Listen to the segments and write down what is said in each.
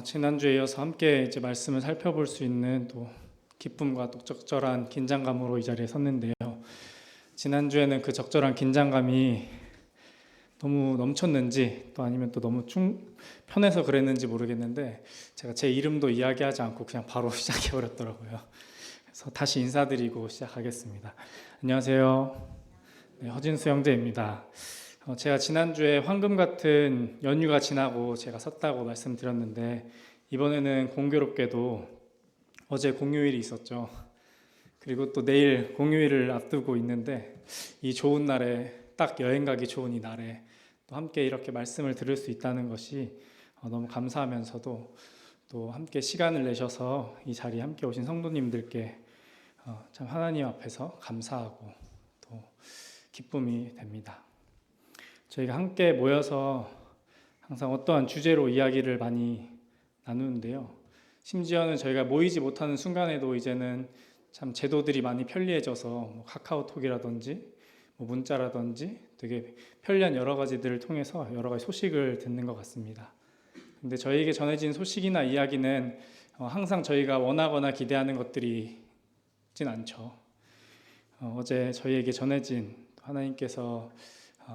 지난주에 이어서 함께 이제 말씀을 살펴볼 수 있는 또 기쁨과 또 적절한 긴장감으로 이 자리에 섰는데요. 지난주에는 그 적절한 긴장감이 너무 넘쳤는지 또 아니면 또 너무 편해서 그랬는지 모르겠는데 제가 제 이름도 이야기하지 않고 그냥 바로 시작해 버렸더라고요. 그래서 다시 인사드리고 시작하겠습니다. 안녕하세요. 네, 허진수 형제입니다. 제가 지난주에 황금 같은 연휴가 지나고 제가 섰다고 말씀드렸는데 이번에는 공교롭게도 어제 공휴일이 있었죠. 그리고 또 내일 공휴일을 앞두고 있는데 이 좋은 날에 딱 여행 가기 좋은 이 날에 또 함께 이렇게 말씀을 들을 수 있다는 것이 너무 감사하면서도 또 함께 시간을 내셔서 이 자리에 함께 오신 성도님들께 참 하나님 앞에서 감사하고 또 기쁨이 됩니다. 저희가 함께 모여서 항상 어떠한 주제로 이야기를 많이 나누는데요. 심지어는 저희가 모이지 못하는 순간에도 이제는 참 제도들이 많이 편리해져서 카카오톡이라든지 문자라든지 되게 편리한 여러 가지들을 통해서 여러 가지 소식을 듣는 것 같습니다. 근데 저희에게 전해진 소식이나 이야기는 항상 저희가 원하거나 기대하는 것들이 있진 않죠. 어제 저희에게 전해진 하나님께서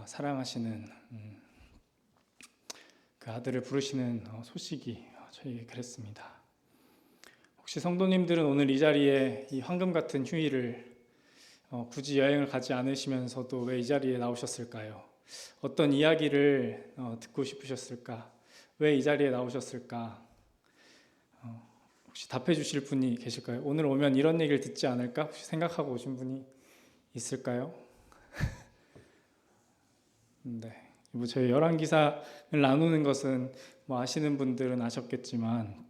사랑하시는 그 아들을 부르시는 소식이 저희에게 그랬습니다. 혹시 성도님들은 오늘 이 자리에 이 황금 같은 휴일을 굳이 여행을 가지 않으시면서도 왜 이 자리에 나오셨을까요? 어떤 이야기를 듣고 싶으셨을까? 왜 이 자리에 나오셨을까? 혹시 답해 주실 분이 계실까요? 오늘 오면 이런 얘기를 듣지 않을까? 혹시 생각하고 오신 분이 있을까요? 네. 저희 열왕기사를 나누는 것은 아시는 분들은 아셨겠지만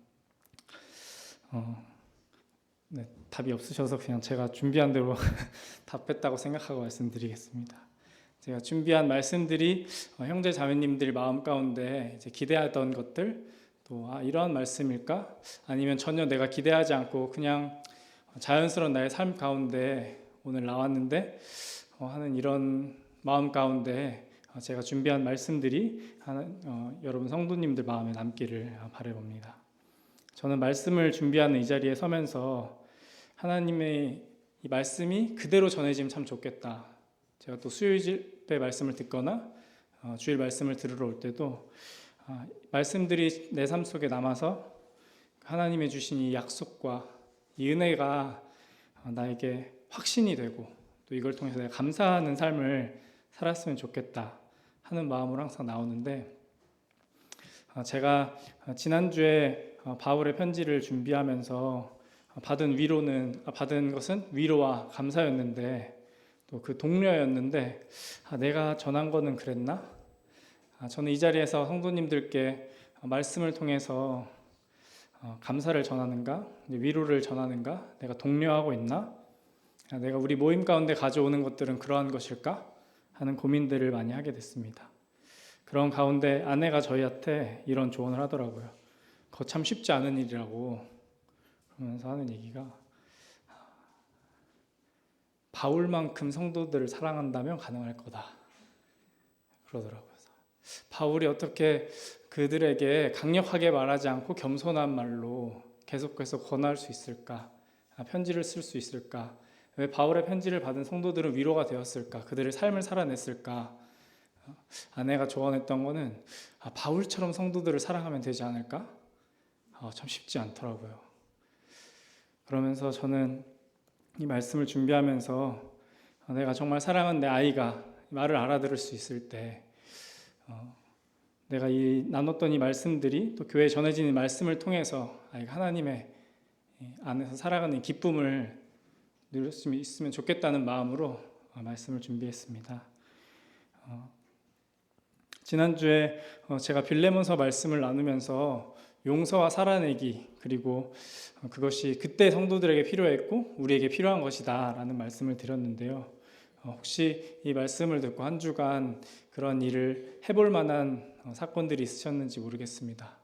네, 답이 없으셔서 그냥 제가 준비한 대로 답했다고 생각하고 말씀드리겠습니다. 제가 준비한 말씀들이 형제 자매님들 마음 가운데 이제 기대하던 것들 또 이러한 말씀일까? 아니면 전혀 내가 기대하지 않고 그냥 자연스러운 나의 삶 가운데 오늘 나왔는데 하는 이런 마음 가운데 제가 준비한 말씀들이 여러분 성도님들 마음에 남기를 바라봅니다. 저는 말씀을 준비하는 이 자리에 서면서 하나님의 이 말씀이 그대로 전해지면 참 좋겠다. 제가 또 수요일에 말씀을 듣거나 주일 말씀을 들으러 올 때도 말씀들이 내 삶 속에 남아서 하나님의 주신 이 약속과 이 은혜가 나에게 확신이 되고 또 이걸 통해서 내가 감사하는 삶을 살았으면 좋겠다 하는 마음으로 항상 나오는데 제가 지난주에 바울의 편지를 준비하면서 받은 것은 위로와 감사였는데 또 그 동료였는데 내가 전한 거는 그랬나? 저는 이 자리에서 성도님들께 말씀을 통해서 감사를 전하는가? 위로를 전하는가? 내가 독려하고 있나? 내가 우리 모임 가운데 가져오는 것들은 그러한 것일까? 하는 고민들을 많이 하게 됐습니다. 그런 가운데 아내가 저희한테 이런 조언을 하더라고요. 그거 참 쉽지 않은 일이라고 그러면서 하는 얘기가 바울만큼 성도들을 사랑한다면 가능할 거다 그러더라고요. 바울이 어떻게 그들에게 강력하게 말하지 않고 겸손한 말로 계속해서 권할 수 있을까? 편지를 쓸 수 있을까? 왜 바울의 편지를 받은 성도들은 위로가 되었을까? 그들의 삶을 살아냈을까? 아내가 조언했던 거는 바울처럼 성도들을 사랑하면 되지 않을까? 참 쉽지 않더라고요. 그러면서 저는 이 말씀을 준비하면서 내가 정말 사랑하는 내 아이가 말을 알아들을 수 있을 때 내가 나눴던 이 말씀들이 또 교회에 전해지는 말씀을 통해서 아이가 하나님의 안에서 살아가는 기쁨을 누릴 수 있으면 좋겠다는 마음으로 말씀을 준비했습니다. 지난주에 제가 빌레몬서 말씀을 나누면서 용서와 살아내기 그리고 그것이 그때 성도들에게 필요했고 우리에게 필요한 것이다 라는 말씀을 드렸는데요. 혹시 이 말씀을 듣고 한 주간 그런 일을 해볼 만한 사건들이 있으셨는지 모르겠습니다.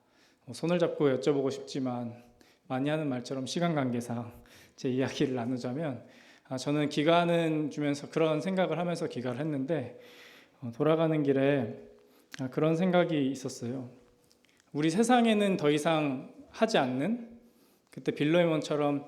손을 잡고 여쭤보고 싶지만 많이 하는 말처럼 시간 관계상 제 이야기를 나누자면 저는 기간은 주면서 그런 생각을 하면서 기가를 했는데 돌아가는 길에 그런 생각이 있었어요. 우리 세상에는 더 이상 하지 않는, 그때 빌레몬처럼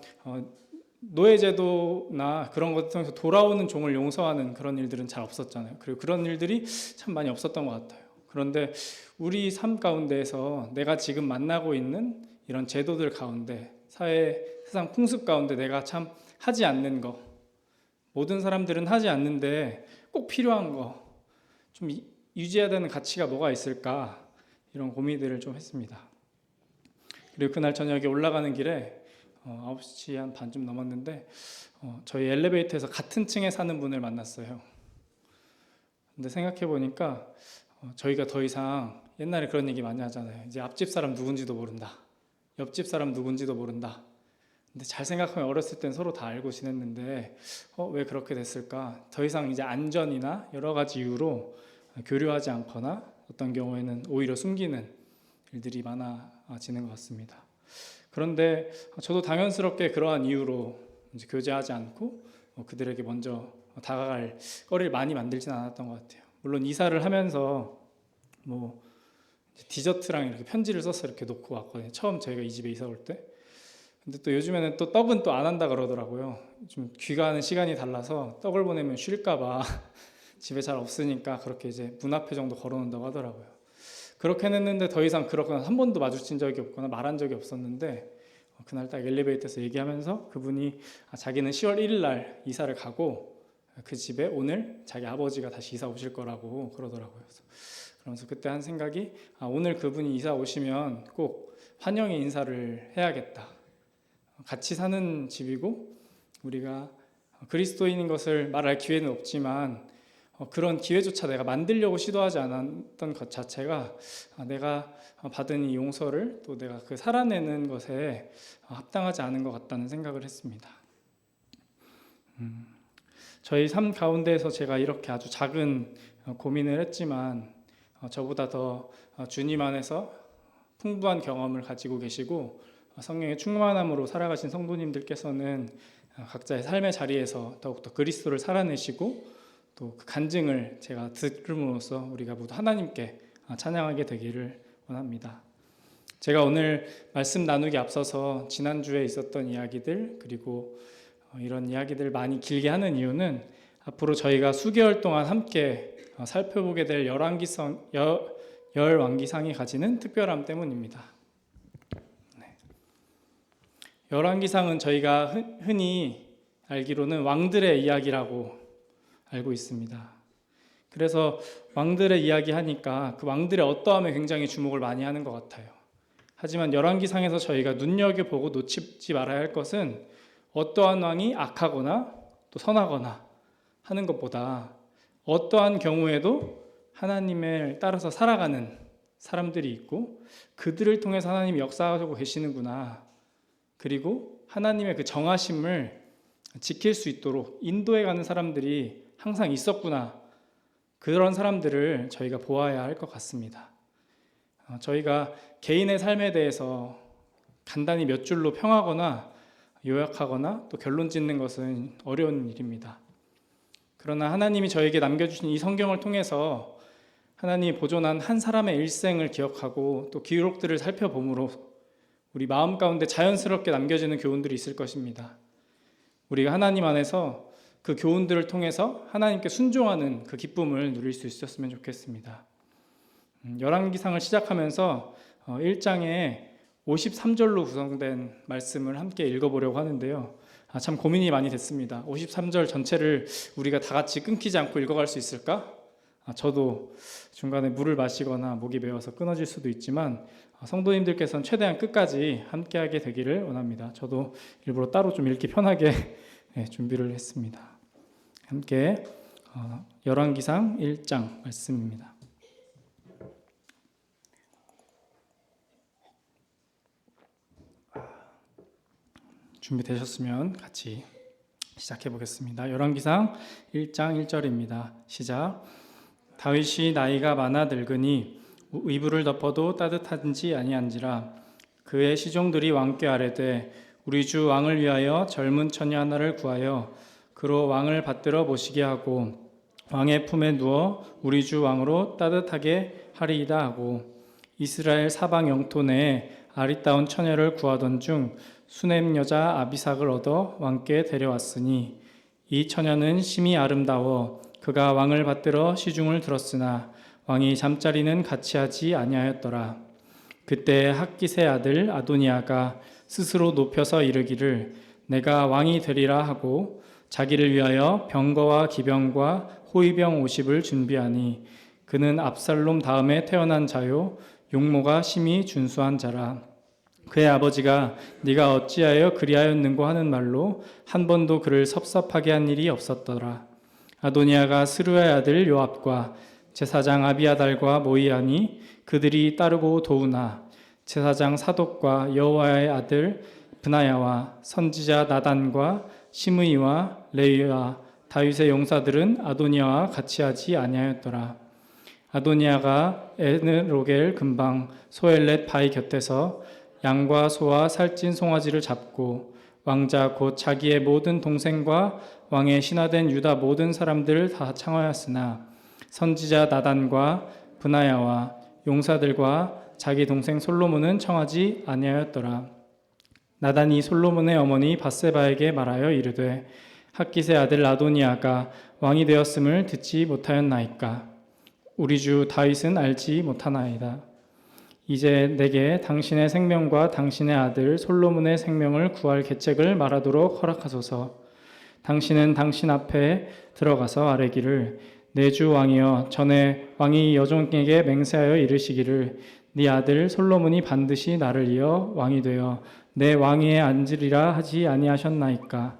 노예제도나 그런 것 통해서 돌아오는 종을 용서하는 그런 일들은 잘 없었잖아요. 그리고 그런 일들이 참 많이 없었던 것 같아요. 그런데 우리 삶 가운데에서 내가 지금 만나고 있는 이런 제도들 가운데, 세상 풍습 가운데 내가 참 하지 않는 거, 모든 사람들은 하지 않는데 꼭 필요한 거, 좀 유지해야 되는 가치가 뭐가 있을까, 이런 고민들을 좀 했습니다. 그리고 그날 저녁에 올라가는 길에 9시 한 반쯤 넘었는데 저희 엘리베이터에서 같은 층에 사는 분을 만났어요. 근데 생각해 보니까 저희가 더 이상, 옛날에 그런 얘기 많이 하잖아요. 이제 앞집 사람 누군지도 모른다, 옆집 사람 누군지도 모른다. 근데 잘 생각하면 어렸을 땐 서로 다 알고 지냈는데 왜 그렇게 됐을까? 더 이상 이제 안전이나 여러 가지 이유로 교류하지 않거나 어떤 경우에는 오히려 숨기는 일들이 많아지는 것 같습니다. 그런데 저도 당연스럽게 그러한 이유로 이제 교제하지 않고 그들에게 먼저 다가갈 거리를 많이 만들지는 않았던 것 같아요. 물론 이사를 하면서 뭐 디저트랑 이렇게 편지를 써서 이렇게 놓고 왔거든요. 처음 저희가 이 집에 이사 올 때. 근데 또 요즘에는 또 떡은 또 안 한다 그러더라고요. 좀 귀가하는 시간이 달라서 떡을 보내면 쉴까봐 집에 잘 없으니까 그렇게 이제 문 앞에 정도 걸어놓는다고 하더라고요. 그렇게 했는데 더 이상 그렇거나 한 번도 마주친 적이 없거나 말한 적이 없었는데 그날 딱 엘리베이터에서 얘기하면서 그분이 자기는 10월 1일 날 이사를 가고 그 집에 오늘 자기 아버지가 다시 이사 오실 거라고 그러더라고요. 그러면서 그때 한 생각이, 오늘 그분이 이사 오시면 꼭 환영의 인사를 해야겠다. 같이 사는 집이고 우리가 그리스도인인 것을 말할 기회는 없지만 그런 기회조차 내가 만들려고 시도하지 않았던 것 자체가 내가 받은 이 용서를 또 내가 그 살아내는 것에 합당하지 않은 것 같다는 생각을 했습니다. 저희 삶 가운데에서 제가 이렇게 아주 작은 고민을 했지만 저보다 더 주님 안에서 풍부한 경험을 가지고 계시고 성령의 충만함으로 살아가신 성도님들께서는 각자의 삶의 자리에서 더욱더 그리스도를 살아내시고 또 그 간증을 제가 들음으로써 우리가 모두 하나님께 찬양하게 되기를 원합니다. 제가 오늘 말씀 나누기 앞서서 지난주에 있었던 이야기들, 그리고 이런 이야기들 많이 길게 하는 이유는 앞으로 저희가 수개월 동안 함께 살펴보게 될 열왕기상이 가지는 특별함 때문입니다. 열왕기상은 저희가 흔히 알기로는 왕들의 이야기라고 알고 있습니다. 그래서 왕들의 이야기 하니까 그 왕들의 어떠함에 굉장히 주목을 많이 하는 것 같아요. 하지만 열왕기상에서 저희가 눈여겨보고 놓치지 말아야 할 것은 어떠한 왕이 악하거나 또 선하거나 하는 것보다 어떠한 경우에도 하나님을 따라서 살아가는 사람들이 있고 그들을 통해서 하나님이 역사하고 계시는구나, 그리고 하나님의 그 정하심을 지킬 수 있도록 인도해가는 사람들이 항상 있었구나, 그런 사람들을 저희가 보아야 할 것 같습니다. 저희가 개인의 삶에 대해서 간단히 몇 줄로 평하거나 요약하거나 또 결론 짓는 것은 어려운 일입니다. 그러나 하나님이 저에게 남겨주신 이 성경을 통해서 하나님이 보존한 한 사람의 일생을 기억하고 또 기록들을 살펴봄으로 우리 마음 가운데 자연스럽게 남겨지는 교훈들이 있을 것입니다. 우리가 하나님 안에서 그 교훈들을 통해서 하나님께 순종하는 그 기쁨을 누릴 수 있었으면 좋겠습니다. 열왕기상을 시작하면서 1장에 53절로 구성된 말씀을 함께 읽어보려고 하는데요. 참 고민이 많이 됐습니다. 53절 전체를 우리가 다 같이 끊기지 않고 읽어갈 수 있을까? 저도 중간에 물을 마시거나 목이 메어서 끊어질 수도 있지만 성도님들께서는 최대한 끝까지 함께하게 되기를 원합니다. 저도 일부러 따로 좀 읽기 편하게 준비를 했습니다. 함께 열왕기상 1장 말씀입니다. 준비되셨으면 같이 시작해 보겠습니다. 열왕기상 1장 1절입니다. 시작. 다윗이 나이가 많아 늙으니 이불을 덮어도 따뜻한지 아니한지라. 그의 시종들이 왕께 아뢰되 우리 주 왕을 위하여 젊은 처녀 하나를 구하여 그로 왕을 받들어 모시게 하고 왕의 품에 누워 우리 주 왕으로 따뜻하게 하리이다 하고 이스라엘 사방 영토 내에 아리따운 처녀를 구하던 중 수넴 여자 아비삭을 얻어 왕께 데려왔으니 이 처녀는 심히 아름다워 그가 왕을 받들어 시중을 들었으나 왕이 잠자리는 같이 하지 아니하였더라. 그때 학깃의 아들 아도니아가 스스로 높여서 이르기를 내가 왕이 되리라 하고 자기를 위하여 병거와 기병과 호위병 50을 준비하니 그는 압살롬 다음에 태어난 자요 용모가 심히 준수한 자라. 그의 아버지가 네가 어찌하여 그리하였는고 하는 말로 한 번도 그를 섭섭하게 한 일이 없었더라. 아도니아가 스루의 아들 요압과 제사장 아비아달과 모이하니 그들이 따르고 도우나 제사장 사독과 여호와의 아들 브나야와 선지자 나단과 시므이와 레위와 다윗의 용사들은 아도니아와 같이 하지 아니하였더라. 아도니아가 에느로겔 근방 소엘렛 바위 곁에서 양과 소와 살찐 송아지를 잡고 왕자 곧 자기의 모든 동생과 왕의 신하된 유다 모든 사람들을 다 청하였으나 선지자 나단과 브나야와 용사들과 자기 동생 솔로몬은 청하지 아니하였더라. 나단이 솔로몬의 어머니 밧세바에게 말하여 이르되 학깃의 아들 아도니아가 왕이 되었음을 듣지 못하였나이까. 우리 주 다윗은 알지 못하나이다. 이제 내게 당신의 생명과 당신의 아들 솔로몬의 생명을 구할 계책을 말하도록 허락하소서. 당신은 당신 앞에 들어가서 아뢰기를 내 주 왕이여 전에 왕이 여종에게 맹세하여 이르시기를 네 아들 솔로몬이 반드시 나를 이어 왕이 되어 내 왕위에 앉으리라 하지 아니하셨나이까.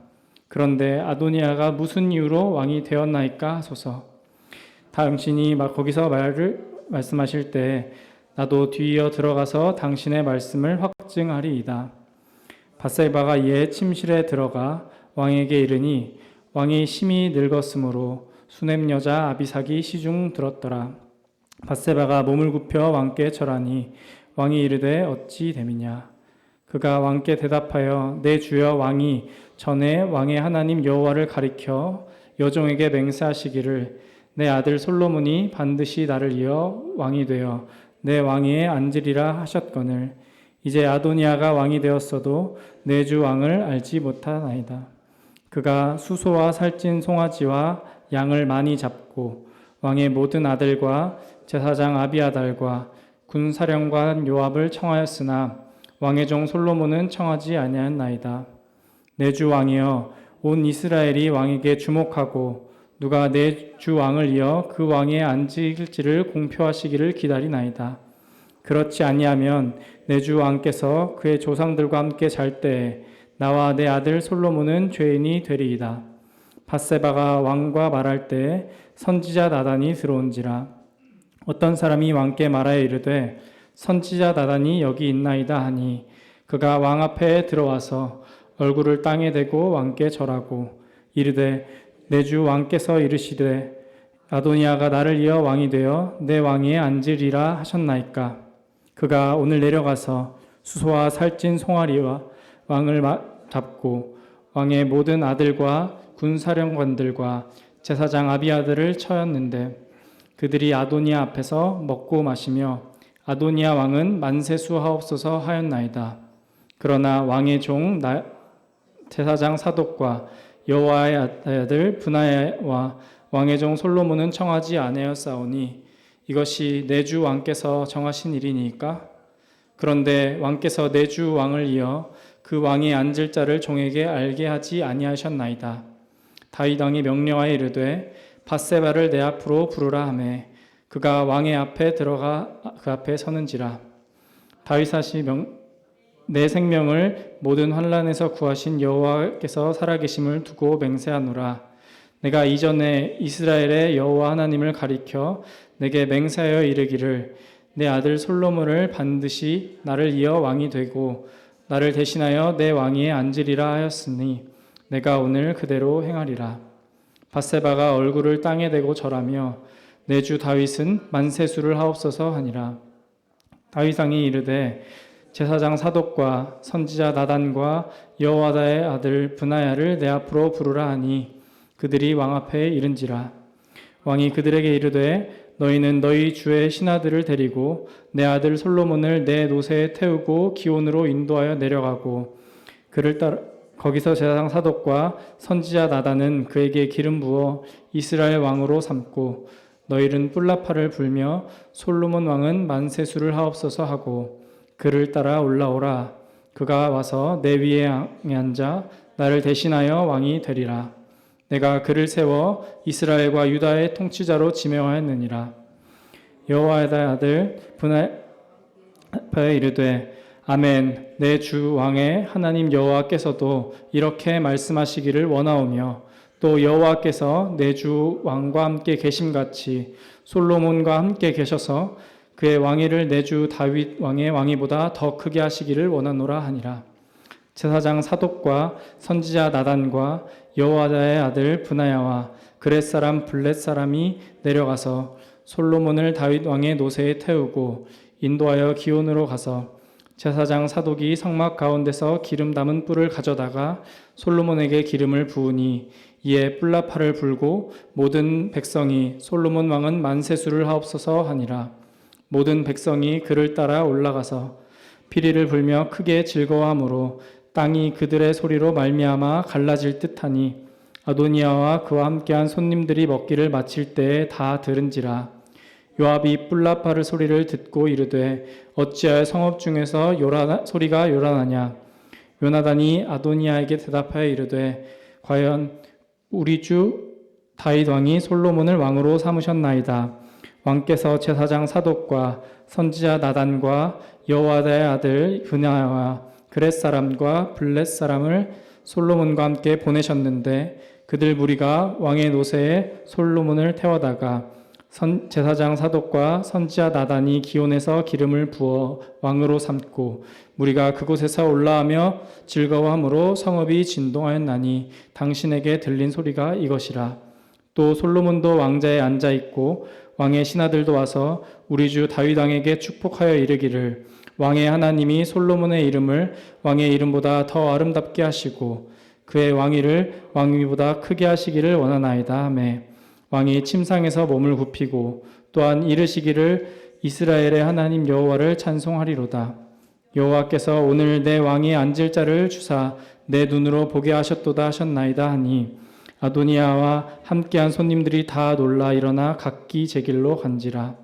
그런데 아도니아가 무슨 이유로 왕이 되었나이까 하소서. 당신이 거기서 말씀하실 때 나도 뒤이어 들어가서 당신의 말씀을 확증하리이다. 밧세바가 이에 침실에 들어가 왕에게 이르니 왕이 심히 늙었으므로 수넴 여자 아비삭이 시중 들었더라. 밧세바가 몸을 굽혀 왕께 절하니 왕이 이르되 어찌 됨이냐. 그가 왕께 대답하여 내 주여 왕이 전에 왕의 하나님 여호와를 가리켜 여종에게 맹세하시기를 내 아들 솔로몬이 반드시 나를 이어 왕이 되어 내 왕위에 앉으리라 하셨거늘 이제 아도니아가 왕이 되었어도 내 주 왕을 알지 못하나이다. 그가 수소와 살찐 송아지와 양을 많이 잡고 왕의 모든 아들과 제사장 아비아달과 군사령관 요압을 청하였으나 왕의 종 솔로몬은 청하지 아니하였나이다. 내 주 왕이여 온 이스라엘이 왕에게 주목하고 누가 내 주 왕을 이어 그 왕에 앉을지를 공표하시기를 기다리나이다. 그렇지 아니하면 내 주 왕께서 그의 조상들과 함께 잘 때에 나와 내 아들 솔로몬은 죄인이 되리이다. 밧세바가 왕과 말할 때에 선지자 나단이 들어온지라. 어떤 사람이 왕께 말하여 이르되 선지자 나단이 여기 있나이다 하니 그가 왕 앞에 들어와서 얼굴을 땅에 대고 왕께 절하고 이르되 내 주 왕께서 이르시되 아도니아가 나를 이어 왕이 되어 내 왕위에 앉으리라 하셨나이까. 그가 오늘 내려가서 수소와 살찐 송아리와 왕을 잡고 왕의 모든 아들과 군사령관들과 제사장 아비아들을 쳐였는데 그들이 아도니아 앞에서 먹고 마시며 아도니아 왕은 만세수 하옵소서 하였나이다. 그러나 왕의 종 제사장 사독과 여호와의 아들 브나야와 왕의 종 솔로몬은 청하지 아니하였사오니 이것이 내 주 왕께서 정하신 일이니까. 그런데 왕께서 내 주 왕을 이어 그 왕이 앉을 자를 종에게 알게 하지 아니하셨나이다. 다윗 왕이 명령하여 이르되 밧세바를 내 앞으로 부르라 하매 그가 왕의 앞에 들어가 그 앞에 서는지라. 다윗이 내 생명을 모든 환난에서 구하신 여호와께서 살아계심을 두고 맹세하노라. 내가 이전에 이스라엘의 여호와 하나님을 가리켜 내게 맹세하여 이르기를 내 아들 솔로몬을 반드시 나를 이어 왕이 되고 나를 대신하여 내 왕위에 앉으리라 하였으니 내가 오늘 그대로 행하리라. 밧세바가 얼굴을 땅에 대고 절하며 내 주 다윗은 만세수를 하옵소서 하니라. 다윗 왕이 이르되 제사장 사독과 선지자 나단과 여호와다의 아들 브나야를 내 앞으로 부르라 하니 그들이 왕 앞에 이른지라. 왕이 그들에게 이르되 너희는 너희 주의 신하들을 데리고 내 아들 솔로몬을 내 노새에 태우고 기온으로 인도하여 내려가고 그를 따라 거기서 제사장 사독과 선지자 나단은 그에게 기름 부어 이스라엘 왕으로 삼고 너희는 뿔라파를 불며 솔로몬 왕은 만세수를 하옵소서 하고 그를 따라 올라오라. 그가 와서 내 위에 앉아 나를 대신하여 왕이 되리라. 내가 그를 세워 이스라엘과 유다의 통치자로 지명하였느니라. 여호와의 아들 분하야에 이르되 아멘. 내 주 왕의 하나님 여호와께서도 이렇게 말씀하시기를 원하오며 또 여호와께서 내 주 왕과 함께 계심같이 솔로몬과 함께 계셔서 그의 왕위를 내 주 다윗 왕의 왕위보다 더 크게 하시기를 원하노라 하니라. 제사장 사독과 선지자 나단과 여호야다의 아들 분하야와 그렛 사람 블렛 사람이 내려가서 솔로몬을 다윗 왕의 노새에 태우고 인도하여 기온으로 가서 제사장 사독이 성막 가운데서 기름 담은 뿔을 가져다가 솔로몬에게 기름을 부으니 이에 뿔라파를 불고 모든 백성이 솔로몬 왕은 만세수를 하옵소서 하니라. 모든 백성이 그를 따라 올라가서 피리를 불며 크게 즐거워하므로 땅이 그들의 소리로 말미암아 갈라질 듯하니 아도니아와 그와 함께한 손님들이 먹기를 마칠 때에 다 들은지라. 요압이 뿔라파를 소리를 듣고 이르되 어찌하여 성읍 중에서 소리가 요란하냐. 요나단이 아도니아에게 대답하여 이르되 과연 우리 주 다윗 왕이 솔로몬을 왕으로 삼으셨나이다. 왕께서 제사장 사독과 선지자 나단과 여호야다의 아들 분하야와 그렛 사람과 블렛 사람을 솔로몬과 함께 보내셨는데 그들 무리가 왕의 노새에 솔로몬을 태워다가 제사장 사독과 선지자 나단이 기온에서 기름을 부어 왕으로 삼고 무리가 그곳에서 올라가며 즐거워함으로 성읍이 진동하였나니 당신에게 들린 소리가 이것이라. 또 솔로몬도 왕자에 앉아 있고 왕의 신하들도 와서 우리 주 다윗 왕에게 축복하여 이르기를 왕의 하나님이 솔로몬의 이름을 왕의 이름보다 더 아름답게 하시고 그의 왕위를 왕위보다 크게 하시기를 원하나이다 하매 왕이 침상에서 몸을 굽히고 또한 이르시기를 이스라엘의 하나님 여호와를 찬송하리로다. 여호와께서 오늘 내 왕이 앉을 자를 주사 내 눈으로 보게 하셨도다 하셨나이다 하니 아도니아와 함께한 손님들이 다 놀라 일어나 각기 제 길로 간지라.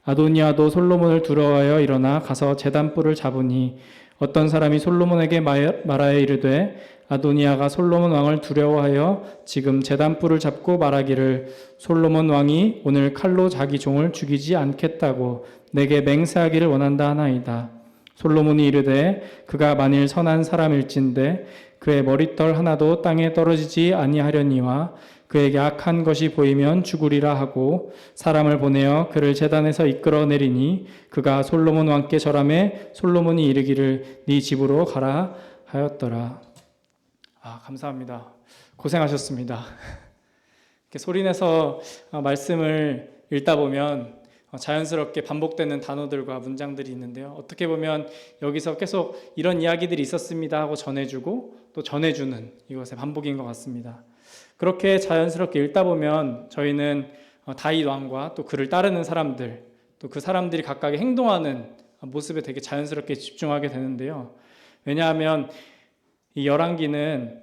아도니아도 솔로몬을 두려워하여 일어나 가서 제단뿔을 잡으니 어떤 사람이 솔로몬에게 말하여 이르되 아도니아가 솔로몬 왕을 두려워하여 지금 제단뿔을 잡고 말하기를 솔로몬 왕이 오늘 칼로 자기 종을 죽이지 않겠다고 내게 맹세하기를 원한다 하나이다. 솔로몬이 이르되 그가 만일 선한 사람일진데 그의 머리털 하나도 땅에 떨어지지 아니하려니와 그에게 악한 것이 보이면 죽으리라 하고 사람을 보내어 그를 제단에서 이끌어내리니 그가 솔로몬 왕께 절하매 솔로몬이 이르기를 네 집으로 가라 하였더라. 감사합니다. 고생하셨습니다. 이렇게 소리내서 말씀을 읽다 보면 자연스럽게 반복되는 단어들과 문장들이 있는데요. 어떻게 보면 여기서 계속 이런 이야기들이 있었습니다 하고 전해주고 또 전해주는 이것의 반복인 것 같습니다. 그렇게 자연스럽게 읽다 보면 저희는 다윗 왕과 또 그를 따르는 사람들, 또 그 사람들이 각각의 행동하는 모습에 되게 자연스럽게 집중하게 되는데요. 왜냐하면 이 열왕기는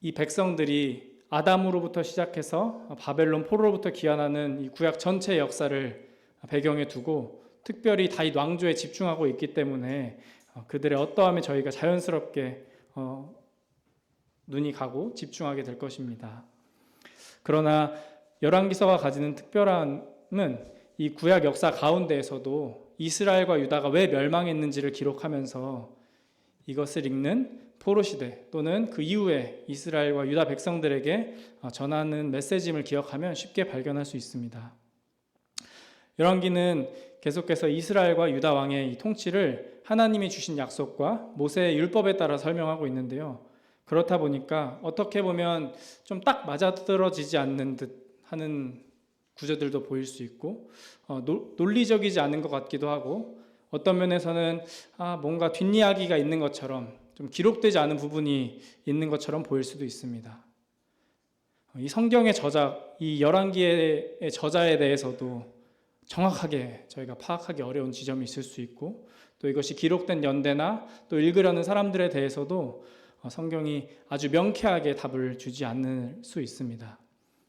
이 백성들이 아담으로부터 시작해서 바벨론 포로로부터 귀환하는 이 구약 전체 역사를 배경에 두고 특별히 다윗 왕조에 집중하고 있기 때문에 그들의 어떠함에 저희가 자연스럽게 눈이 가고 집중하게 될 것입니다. 그러나 열왕기서가 가지는 특별함은 이 구약 역사 가운데에서도 이스라엘과 유다가 왜 멸망했는지를 기록하면서 이것을 읽는 포로시대 또는 그 이후에 이스라엘과 유다 백성들에게 전하는 메시지임을 기억하면 쉽게 발견할 수 있습니다. 열왕기는 계속해서 이스라엘과 유다 왕의 이 통치를 하나님이 주신 약속과 모세의 율법에 따라 설명하고 있는데요. 그렇다 보니까 어떻게 보면 좀 딱 맞아떨어지지 않는 듯 하는 구조들도 보일 수 있고 논리적이지 않은 것 같기도 하고 어떤 면에서는 뭔가 뒷이야기가 있는 것처럼 좀 기록되지 않은 부분이 있는 것처럼 보일 수도 있습니다. 이 성경의 저자, 이 열왕기의 저자에 대해서도 정확하게 저희가 파악하기 어려운 지점이 있을 수 있고, 또 이것이 기록된 연대나 또 읽으려는 사람들에 대해서도 성경이 아주 명쾌하게 답을 주지 않을 수 있습니다.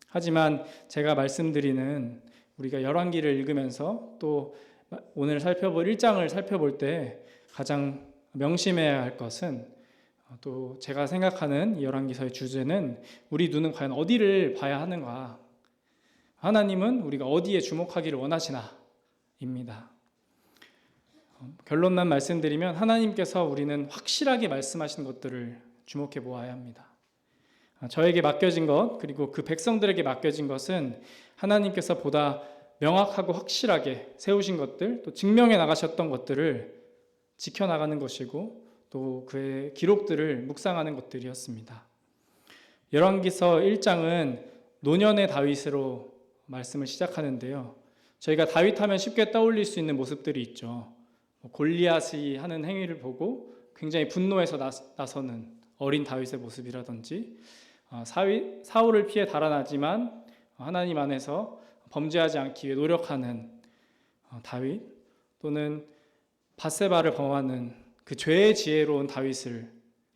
하지만 제가 말씀드리는 우리가 열왕기를 읽으면서 또 오늘 살펴볼 1장을 살펴볼 때 가장 명심해야 할 것은, 또 제가 생각하는 이 열왕기서의 주제는 우리 눈은 과연 어디를 봐야 하는가, 하나님은 우리가 어디에 주목하기를 원하시나 입니다. 결론만 말씀드리면 하나님께서 우리는 확실하게 말씀하신 것들을 주목해 보아야 합니다. 저에게 맡겨진 것, 그리고 그 백성들에게 맡겨진 것은 하나님께서 보다 명확하고 확실하게 세우신 것들, 또 증명해 나가셨던 것들을 지켜나가는 것이고, 또 그의 기록들을 묵상하는 것들이었습니다. 열왕기서 1장은 노년의 다윗으로 말씀을 시작하는데요. 저희가 다윗 하면 쉽게 떠올릴 수 있는 모습들이 있죠. 골리앗이 하는 행위를 보고 굉장히 분노해서 나서는 어린 다윗의 모습이라든지, 사울을 피해 달아나지만 하나님 안에서 범죄하지 않기 위해 노력하는 다윗, 또는 밧세바를 범하는 그 죄의 지혜로운 다윗을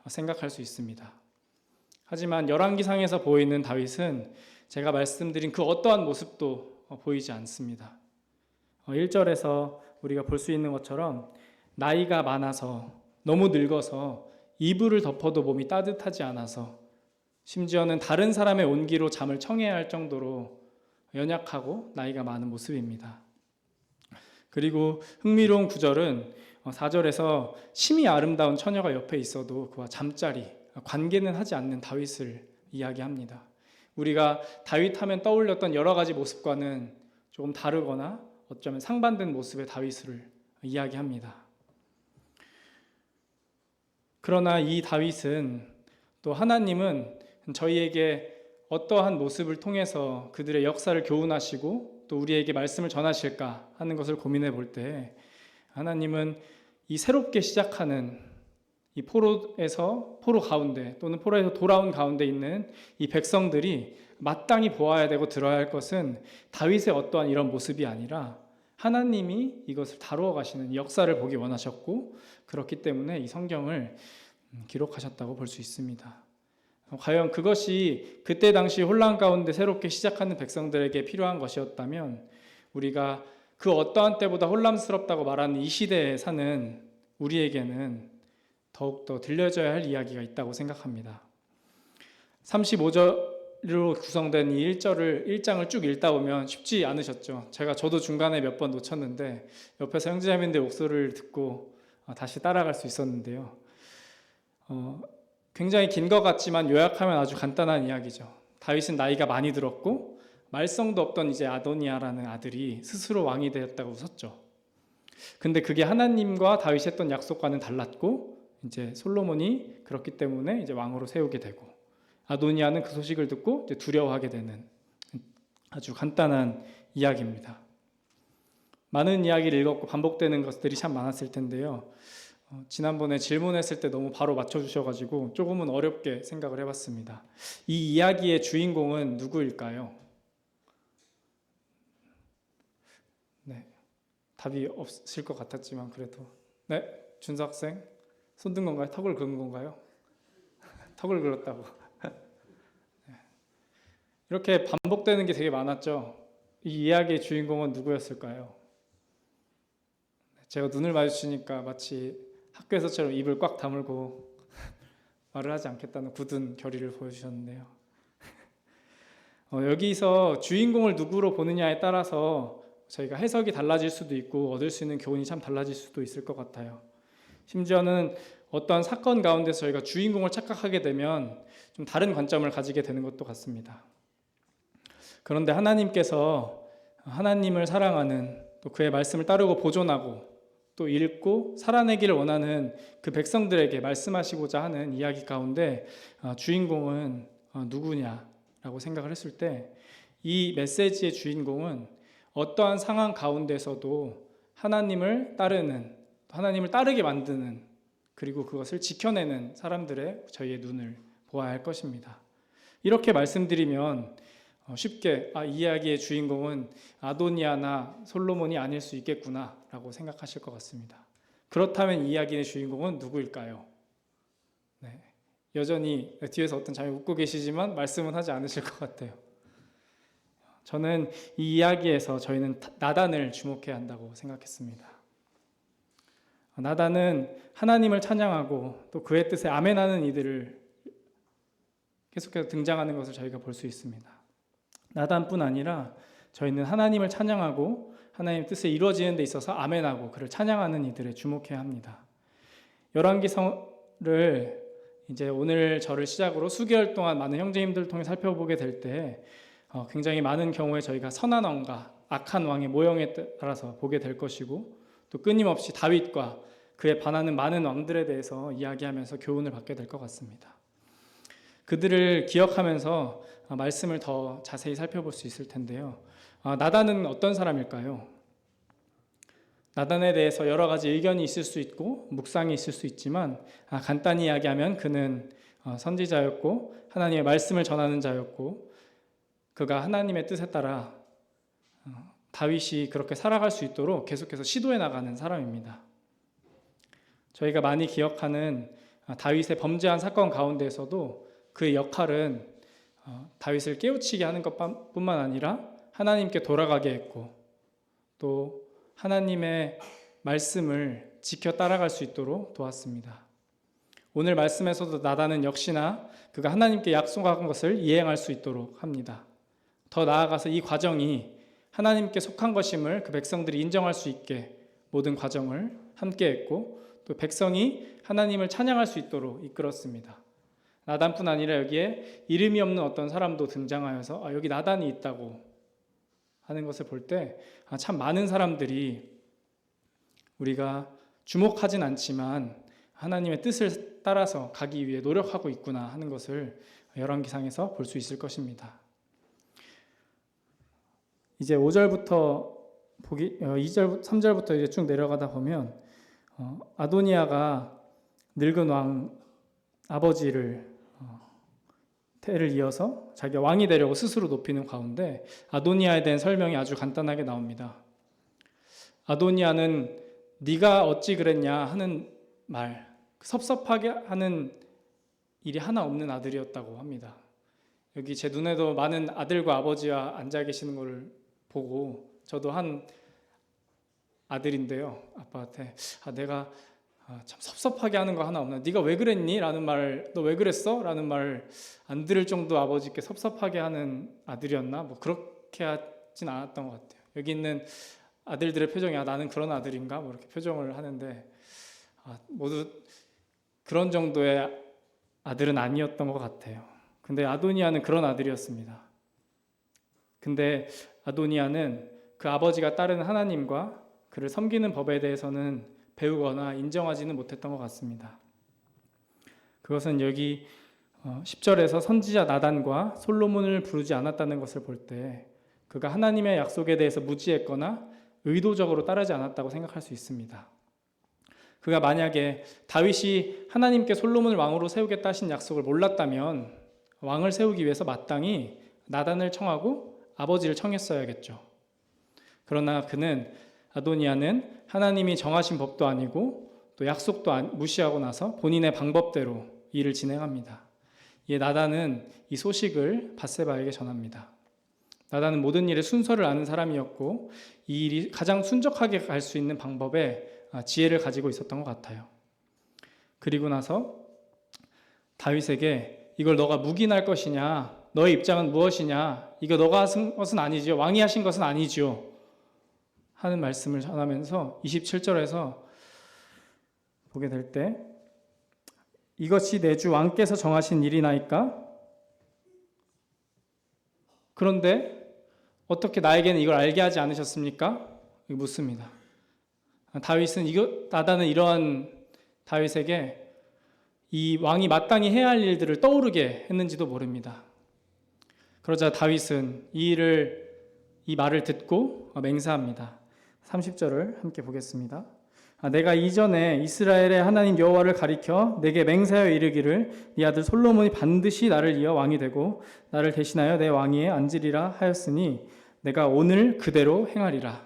생각할 수 있습니다. 하지만 열왕기상에서 보이는 다윗은 제가 말씀드린 그 어떠한 모습도 보이지 않습니다. 1절에서 우리가 볼 수 있는 것처럼 나이가 많아서, 너무 늙어서 이불을 덮어도 몸이 따뜻하지 않아서, 심지어는 다른 사람의 온기로 잠을 청해야 할 정도로 연약하고 나이가 많은 모습입니다. 그리고 흥미로운 구절은 4절에서 심히 아름다운 처녀가 옆에 있어도 그와 잠자리, 관계는 하지 않는 다윗을 이야기합니다. 우리가 다윗 하면 떠올렸던 여러 가지 모습과는 조금 다르거나 어쩌면 상반된 모습의 다윗을 이야기합니다. 그러나 이 다윗은, 또 하나님은 저희에게 어떠한 모습을 통해서 그들의 역사를 교훈하시고 또 우리에게 말씀을 전하실까 하는 것을 고민해 볼 때, 하나님은 이 새롭게 시작하는 이 포로 가운데, 또는 포로에서 돌아온 가운데 있는 이 백성들이 마땅히 보아야 되고 들어야 할 것은 다윗의 어떠한 이런 모습이 아니라 하나님이 이것을 다루어 가시는 역사를 보기 원하셨고, 그렇기 때문에 이 성경을 기록하셨다고 볼 수 있습니다. 과연 그것이 그때 당시 혼란 가운데 새롭게 시작하는 백성들에게 필요한 것이었다면, 우리가 그 어떠한 때보다 혼란스럽다고 말하는 이 시대에 사는 우리에게는 더욱더 들려줘야 할 이야기가 있다고 생각합니다. 35절로 구성된 이 1장을 쭉 읽다 보면 쉽지 않으셨죠. 저도 중간에 몇 번 놓쳤는데 옆에서 형제자매님들 목소리를 듣고 다시 따라갈 수 있었는데요. 굉장히 긴 것 같지만 요약하면 아주 간단한 이야기죠. 다윗은 나이가 많이 들었고 말썽도 없던 이제 아도니아라는 아들이 스스로 왕이 되었다고 웃었죠. 근데 그게 하나님과 다윗이 했던 약속과는 달랐고, 이제 솔로몬이 그렇기 때문에 이제 왕으로 세우게 되고, 아도니아는 그 소식을 듣고 이제 두려워하게 되는 아주 간단한 이야기입니다. 많은 이야기를 읽었고 반복되는 것들이 참 많았을 텐데요. 지난번에 질문했을 때 너무 바로 맞춰주셔가지고 조금은 어렵게 생각을 해봤습니다. 이 이야기의 주인공은 누구일까요? 네, 답이 없을 것 같았지만 그래도. 네, 준서 학생 손 든 건가요? 턱을 그은 건가요? 턱을 그었다고. 네. 이렇게 반복되는 게 되게 많았죠. 이 이야기의 주인공은 누구였을까요? 제가 눈을 마주치니까 마치 학교에서처럼 입을 꽉 다물고 말을 하지 않겠다는 굳은 결의를 보여주셨는데요. 여기서 주인공을 누구로 보느냐에 따라서 저희가 해석이 달라질 수도 있고 얻을 수 있는 교훈이 참 달라질 수도 있을 것 같아요. 심지어는 어떠한 사건 가운데서 저희가 주인공을 착각하게 되면 좀 다른 관점을 가지게 되는 것도 같습니다. 그런데 하나님께서 하나님을 사랑하는, 또 그의 말씀을 따르고 보존하고 또 읽고 살아내기를 원하는 그 백성들에게 말씀하시고자 하는 이야기 가운데 주인공은 누구냐라고 생각을 했을 때, 이 메시지의 주인공은 어떠한 상황 가운데서도 하나님을 따르는, 하나님을 따르게 만드는, 그리고 그것을 지켜내는 사람들의 저희의 눈을 보아야 할 것입니다. 이렇게 말씀드리면 쉽게 이 이야기의 주인공은 아도니아나 솔로몬이 아닐 수 있겠구나 라고 생각하실 것 같습니다. 그렇다면 이 이야기의 주인공은 누구일까요? 네, 여전히 뒤에서 어떤 자매 웃고 계시지만 말씀은 하지 않으실 것 같아요. 저는 이 이야기에서 저희는 나단을 주목해야 한다고 생각했습니다. 나단은 하나님을 찬양하고 또 그의 뜻에 아멘하는 이들을 계속해서 등장하는 것을 저희가 볼 수 있습니다. 나단뿐 아니라 저희는 하나님을 찬양하고 하나님의 뜻에 이루어지는 데 있어서 아멘하고 그를 찬양하는 이들에 주목해야 합니다. 열왕기서를 이제 오늘 저를 시작으로 수개월 동안 많은 형제님들을 통해 살펴보게 될 때 굉장히 많은 경우에 저희가 선한 왕과 악한 왕의 모형에 따라서 보게 될 것이고 또 끊임없이 다윗과 그에 반하는 많은 왕들에 대해서 이야기하면서 교훈을 받게 될 것 같습니다. 그들을 기억하면서 말씀을 더 자세히 살펴볼 수 있을 텐데요. 나단은 어떤 사람일까요? 나단에 대해서 여러 가지 의견이 있을 수 있고 묵상이 있을 수 있지만 간단히 이야기하면 그는 선지자였고 하나님의 말씀을 전하는 자였고 그가 하나님의 뜻에 따라 다윗이 그렇게 살아갈 수 있도록 계속해서 시도해 나가는 사람입니다. 저희가 많이 기억하는 다윗의 범죄한 사건 가운데에서도 그의 역할은 다윗을 깨우치게 하는 것뿐만 아니라 하나님께 돌아가게 했고 또 하나님의 말씀을 지켜 따라갈 수 있도록 도왔습니다. 오늘 말씀에서도 나단은 역시나 그가 하나님께 약속한 것을 이행할 수 있도록 합니다. 더 나아가서 이 과정이 하나님께 속한 것임을 그 백성들이 인정할 수 있게 모든 과정을 함께 했고 또 백성이 하나님을 찬양할 수 있도록 이끌었습니다. 나단뿐 아니라 여기에 이름이 없는 어떤 사람도 등장하여서 여기 나단이 있다고 하는 것을 볼 때 참 많은 사람들이 우리가 주목하진 않지만 하나님의 뜻을 따라서 가기 위해 노력하고 있구나 하는 것을 열왕기상에서 볼 수 있을 것입니다. 이제 5절부터 2절, 3절부터 이제 쭉 내려가다 보면 아도니아가 늙은 왕 아버지를 태를 이어서 자기가 왕이 되려고 스스로 높이는 가운데 아도니아에 대한 설명이 아주 간단하게 나옵니다. 아도니아는 네가 어찌 그랬냐 하는 말, 섭섭하게 하는 일이 하나 없는 아들이었다고 합니다. 여기 제 눈에도 많은 아들과 아버지와 앉아 계시는 것을 보고 저도 한 아들인데요. 아빠한테 내가 참 섭섭하게 하는 거 하나 없나? 네가 왜 그랬니? 라는 말, 너 왜 그랬어? 라는 말 안 들을 정도 아버지께 섭섭하게 하는 아들이었나? 뭐 그렇게 하진 않았던 것 같아요. 여기 있는 아들들의 표정이 나는 그런 아들인가? 뭐 이렇게 표정을 하는데 모두 그런 정도의 아들은 아니었던 것 같아요. 근데 아도니아는 그런 아들이었습니다. 근데 아도니아는 그 아버지가 따르는 하나님과 그를 섬기는 법에 대해서는 배우거나 인정하지는 못했던 것 같습니다. 그것은 여기 10절에서 선지자 나단과 솔로몬을 부르지 않았다는 것을 볼 때 그가 하나님의 약속에 대해서 무지했거나 의도적으로 따르지 않았다고 생각할 수 있습니다. 그가 만약에 다윗이 하나님께 솔로몬을 왕으로 세우겠다 하신 약속을 몰랐다면 왕을 세우기 위해서 마땅히 나단을 청하고 아버지를 청했어야겠죠. 그러나 아도니아는 하나님이 정하신 법도 아니고 또 약속도 무시하고 나서 본인의 방법대로 일을 진행합니다. 이에 나단은 이 소식을 밧세바에게 전합니다. 나단은 모든 일의 순서를 아는 사람이었고 이 일이 가장 순적하게 갈 수 있는 방법에 지혜를 가지고 있었던 것 같아요. 그리고 나서 다윗에게 이걸 너가 묵인할 것이냐, 너의 입장은 무엇이냐, 이거 너가 하신 것은 아니지요, 왕이 하신 것은 아니지요 하는 말씀을 전하면서 27절에서 보게 될 때 이것이 내 주 왕께서 정하신 일이나이까? 그런데 어떻게 나에게는 이걸 알게 하지 않으셨습니까? 묻습니다. 나단은 이러한 다윗에게 이 왕이 마땅히 해야 할 일들을 떠오르게 했는지도 모릅니다. 그러자 다윗은 이 말을 듣고 맹세합니다. 30절을 함께 보겠습니다. 내가 이전에 이스라엘의 하나님 여호와를 가리켜 내게 맹세하여 이르기를 네 아들 솔로몬이 반드시 나를 이어 왕이 되고 나를 대신하여 내 왕위에 앉으리라 하였으니 내가 오늘 그대로 행하리라.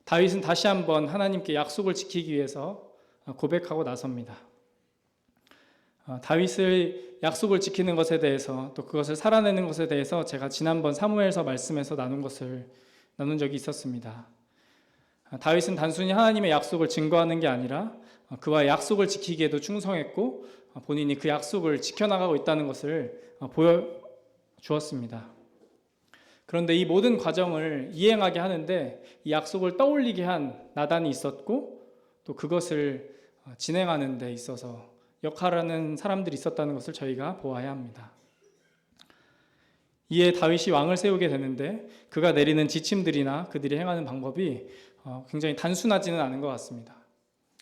다윗은 다시 한번 하나님께 약속을 지키기 위해서 고백하고 나섭니다. 다윗의 약속을 지키는 것에 대해서 또 그것을 살아내는 것에 대해서 제가 지난번 사무엘서 말씀에서 나눈 적이 있었습니다. 다윗은 단순히 하나님의 약속을 증거하는 게 아니라 그와 약속을 지키기에도 충성했고 본인이 그 약속을 지켜나가고 있다는 것을 보여주었습니다. 그런데 이 모든 과정을 이행하게 하는데 이 약속을 떠올리게 한 나단이 있었고 또 그것을 진행하는 데 있어서 역할하는 사람들이 있었다는 것을 저희가 보아야 합니다. 이에 다윗이 왕을 세우게 되는데 그가 내리는 지침들이나 그들이 행하는 방법이 굉장히 단순하지는 않은 것 같습니다.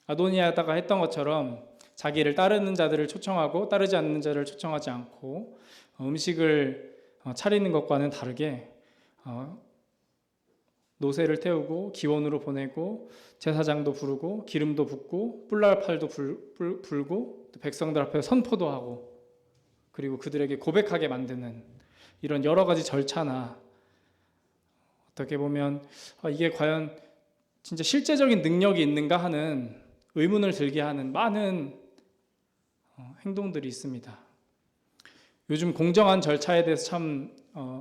아도니아다가 했던 것처럼 자기를 따르는 자들을 초청하고 따르지 않는 자를 초청하지 않고 음식을 차리는 것과는 다르게 노새를 태우고 기원으로 보내고 제사장도 부르고 기름도 붓고 뿔날팔도 불고 백성들 앞에 선포도 하고 그리고 그들에게 고백하게 만드는 이런 여러 가지 절차나 어떻게 보면 이게 과연 진짜 실제적인 능력이 있는가 하는 의문을 들게 하는 많은 행동들이 있습니다. 요즘 공정한 절차에 대해서 참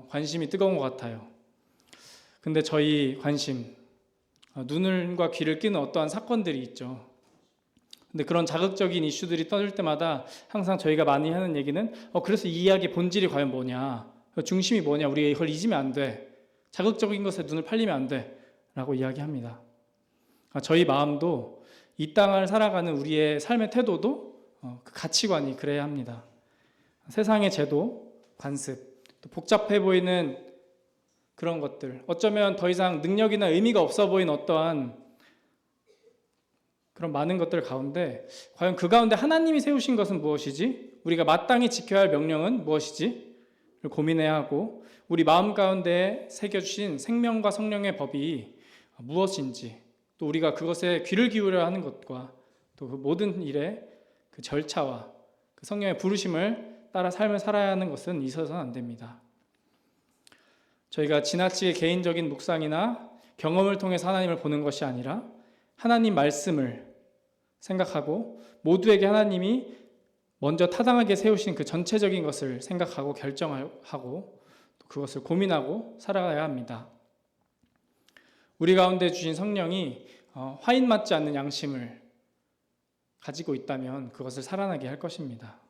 관심이 뜨거운 것 같아요. 근데 저희 관심, 눈과 귀를 끄는 어떠한 사건들이 있죠. 근데 그런 자극적인 이슈들이 떠들 때마다 항상 저희가 많이 하는 얘기는 그래서 이 이야기의 본질이 과연 뭐냐, 중심이 뭐냐, 우리가 이걸 잊으면 안 돼, 자극적인 것에 눈을 팔리면 안 돼 라고 이야기합니다. 저희 마음도 이 땅을 살아가는 우리의 삶의 태도도 그 가치관이 그래야 합니다. 세상의 제도, 관습, 또 복잡해 보이는 그런 것들, 어쩌면 더 이상 능력이나 의미가 없어 보이는 어떠한 그런 많은 것들 가운데 과연 그 가운데 하나님이 세우신 것은 무엇이지? 우리가 마땅히 지켜야 할 명령은 무엇이지? 를 고민해야 하고 우리 마음 가운데 새겨주신 생명과 성령의 법이 무엇인지 또 우리가 그것에 귀를 기울여야 하는 것과 또 그 모든 일의 그 절차와 그 성령의 부르심을 따라 삶을 살아야 하는 것은 있어서는 안 됩니다. 저희가 지나치게 개인적인 묵상이나 경험을 통해서 하나님을 보는 것이 아니라 하나님 말씀을 생각하고 모두에게 하나님이 먼저 타당하게 세우신 그 전체적인 것을 생각하고 결정하고 또 그것을 고민하고 살아가야 합니다. 우리 가운데 주신 성령이 화인 맞지 않는 양심을 가지고 있다면 그것을 살아나게 할 것입니다.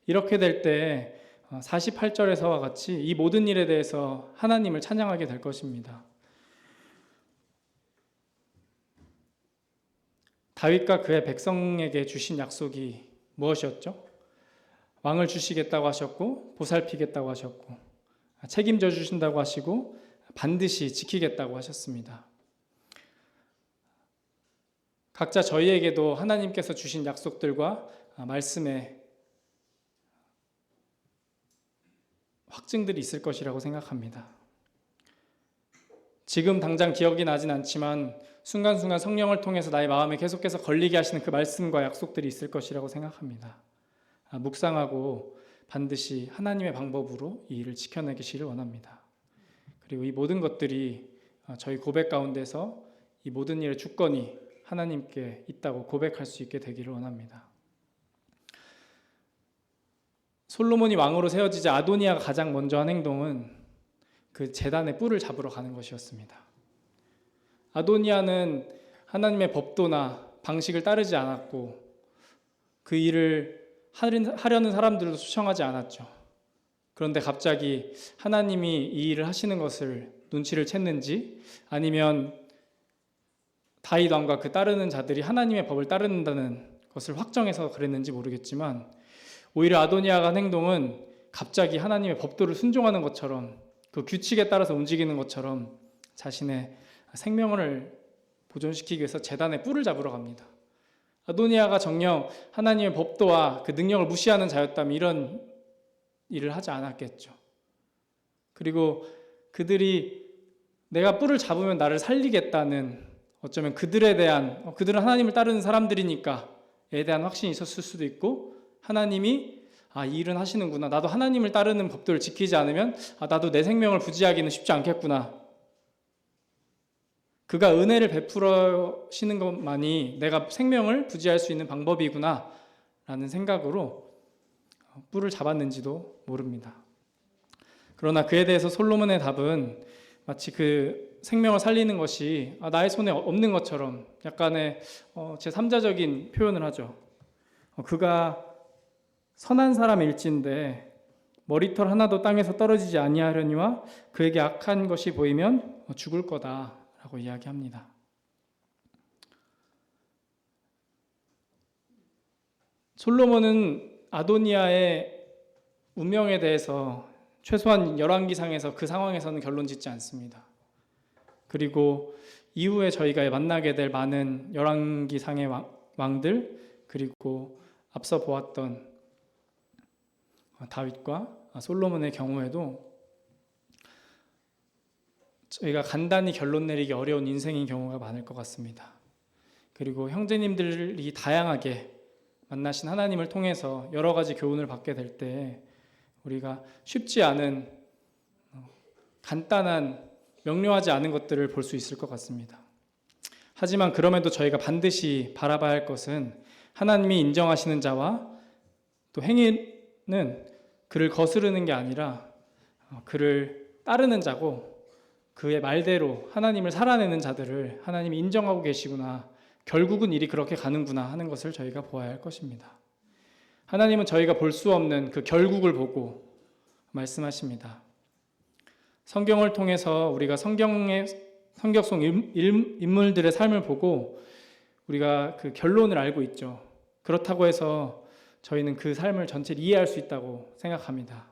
이렇게 될 때 48절에서와 같이 이 모든 일에 대해서 하나님을 찬양하게 될 것입니다. 다윗과 그의 백성에게 주신 약속이 무엇이었죠? 왕을 주시겠다고 하셨고 보살피겠다고 하셨고 책임져 주신다고 하시고 반드시 지키겠다고 하셨습니다. 각자 저희에게도 하나님께서 주신 약속들과 말씀의 확증들이 있을 것이라고 생각합니다. 지금 당장 기억이 나진 않지만 순간순간 성령을 통해서 나의 마음에 계속해서 걸리게 하시는 그 말씀과 약속들이 있을 것이라고 생각합니다. 묵상하고 반드시 하나님의 방법으로 이 일을 지켜내기를 원합니다. 그리고 이 모든 것들이 저희 고백 가운데서 이 모든 일의 주권이 하나님께 있다고 고백할 수 있게 되기를 원합니다. 솔로몬이 왕으로 세워지자 아도니아가 가장 먼저 한 행동은 그 제단의 뿔을 잡으러 가는 것이었습니다. 아도니아는 하나님의 법도나 방식을 따르지 않았고 그 일을 하려는 사람들도 초청하지 않았죠. 그런데 갑자기 하나님이 이 일을 하시는 것을 눈치를 챘는지 아니면 다윗 왕과 그 따르는 자들이 하나님의 법을 따른다는 것을 확정해서 그랬는지 모르겠지만 오히려 아도니아가 한 행동은 갑자기 하나님의 법도를 순종하는 것처럼 그 규칙에 따라서 움직이는 것처럼 자신의 생명을 보존시키기 위해서 제단의 뿔을 잡으러 갑니다. 아도니아가 정녕 하나님의 법도와 그 능력을 무시하는 자였다면 이런 일을 하지 않았겠죠. 그리고 그들이 내가 뿔을 잡으면 나를 살리겠다는 어쩌면 그들에 대한 그들은 하나님을 따르는 사람들이니까에 대한 확신이 있었을 수도 있고, 하나님이 이 일은 하시는구나, 나도 하나님을 따르는 법들을 지키지 않으면 나도 내 생명을 부지하기는 쉽지 않겠구나, 그가 은혜를 베풀으시는 것만이 내가 생명을 부지할 수 있는 방법이구나 라는 생각으로 뿔을 잡았는지도 모릅니다. 그러나 그에 대해서 솔로몬의 답은 마치 그 생명을 살리는 것이 나의 손에 없는 것처럼 약간의 제3자적인 표현을 하죠. 그가 선한 사람일진데 머리털 하나도 땅에서 떨어지지 아니하려니와 그에게 악한 것이 보이면 죽을 거다라고 이야기합니다. 솔로몬은 아도니아의 운명에 대해서 최소한 열왕기상에서 그 상황에서는 결론 짓지 않습니다. 그리고 이후에 저희가 만나게 될 많은 열왕기상의 왕들, 그리고 앞서 보았던 다윗과 솔로몬의 경우에도 저희가 간단히 결론 내리기 어려운 인생인 경우가 많을 것 같습니다. 그리고 형제님들이 다양하게 만나신 하나님을 통해서 여러 가지 교훈을 받게 될 때 우리가 쉽지 않은 간단한 명료하지 않은 것들을 볼 수 있을 것 같습니다. 하지만 그럼에도 저희가 반드시 바라봐야 할 것은 하나님이 인정하시는 자와 또 행위는 그를 거스르는 게 아니라 그를 따르는 자고, 그의 말대로 하나님을 살아내는 자들을 하나님이 인정하고 계시구나, 결국은 일이 그렇게 가는구나 하는 것을 저희가 보아야 할 것입니다. 하나님은 저희가 볼 수 없는 그 결국을 보고 말씀하십니다. 성경을 통해서 우리가 성경 속 인물들의 삶을 보고 우리가 그 결론을 알고 있죠. 그렇다고 해서 저희는 그 삶을 전체를 이해할 수 있다고 생각합니다.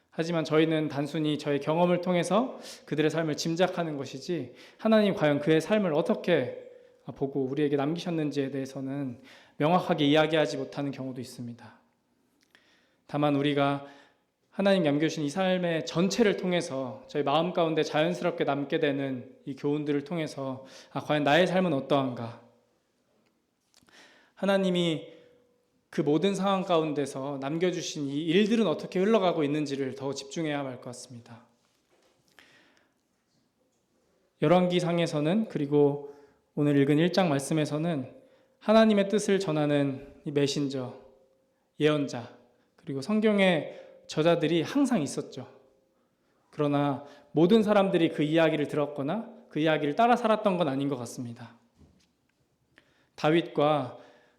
하지만 저희는 단순히 저의 경험을 통해서 그들의 삶을 짐작하는 것이지, 하나님 과연 그의 삶을 어떻게 보고 우리에게 남기셨는지에 대해서는 명확하게 이야기하지 못하는 경우도 있습니다. 다만 우리가 하나님 남겨주신 이 삶의 전체를 통해서 저희 마음 가운데 자연스럽게 남게 되는 이 교훈들을 통해서 과연 나의 삶은 어떠한가, 하나님이 그 모든 상황 가운데서 남겨주신 이 일들은 어떻게 흘러가고 있는지를 더 집중해야 할 것 같습니다. 열왕기상에서는, 그리고 오늘 읽은 1장 말씀에서는 하나님의 뜻을 전하는 이 메신저, 예언자, 그리고 성경의 저자들이 항상 있었죠. 그러나 모든 사람들이 그 이야기를 들었거나 그 이야기를 따라 살았던 건 아닌 것 같습니다. 다윗과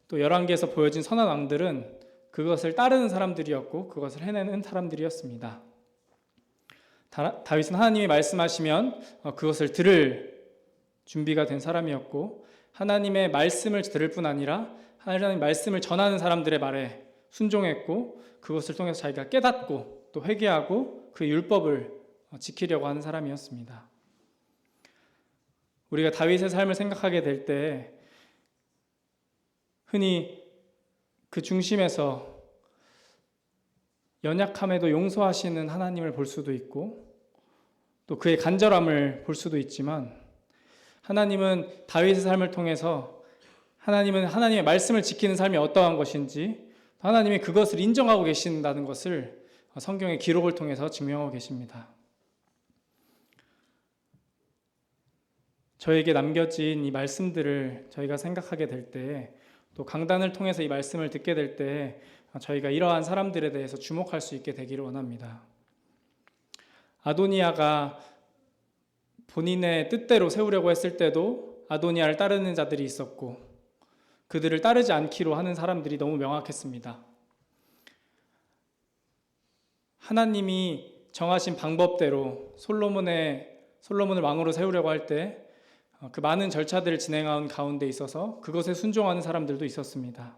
또 열왕기에서 보여진 선한 왕들은 그것을 따르는 사람들이었고 그것을 해내는 사람들이었습니다. 다윗은 하나님이 말씀하시면 그것을 들을 준비가 된 사람이었고, 하나님의 말씀을 들을 뿐 아니라 하나님의 말씀을 전하는 사람들의 말에 순종했고, 그것을 통해서 자기가 깨닫고 또 회개하고 그 율법을 지키려고 하는 사람이었습니다. 우리가 다윗의 삶을 생각하게 될 때 흔히 그 중심에서 연약함에도 용서하시는 하나님을 볼 수도 있고 또 그의 간절함을 볼 수도 있지만, 하나님은 다윗의 삶을 통해서 하나님은 하나님의 말씀을 지키는 삶이 어떠한 것인지, 하나님이 그것을 인정하고 계신다는 것을 성경의 기록을 통해서 증명하고 계십니다. 저에게 남겨진 이 말씀들을 저희가 생각하게 될 때, 또 강단을 통해서 이 말씀을 듣게 될 때 저희가 이러한 사람들에 대해서 주목할 수 있게 되기를 원합니다. 아도니아가 본인의 뜻대로 세우려고 했을 때도 아도니아를 따르는 자들이 있었고, 그들을 따르지 않기로 하는 사람들이 너무 명확했습니다. 하나님이 정하신 방법대로 솔로몬을 왕으로 세우려고 할 때 그 많은 절차들을 진행한 가운데 있어서 그것에 순종하는 사람들도 있었습니다.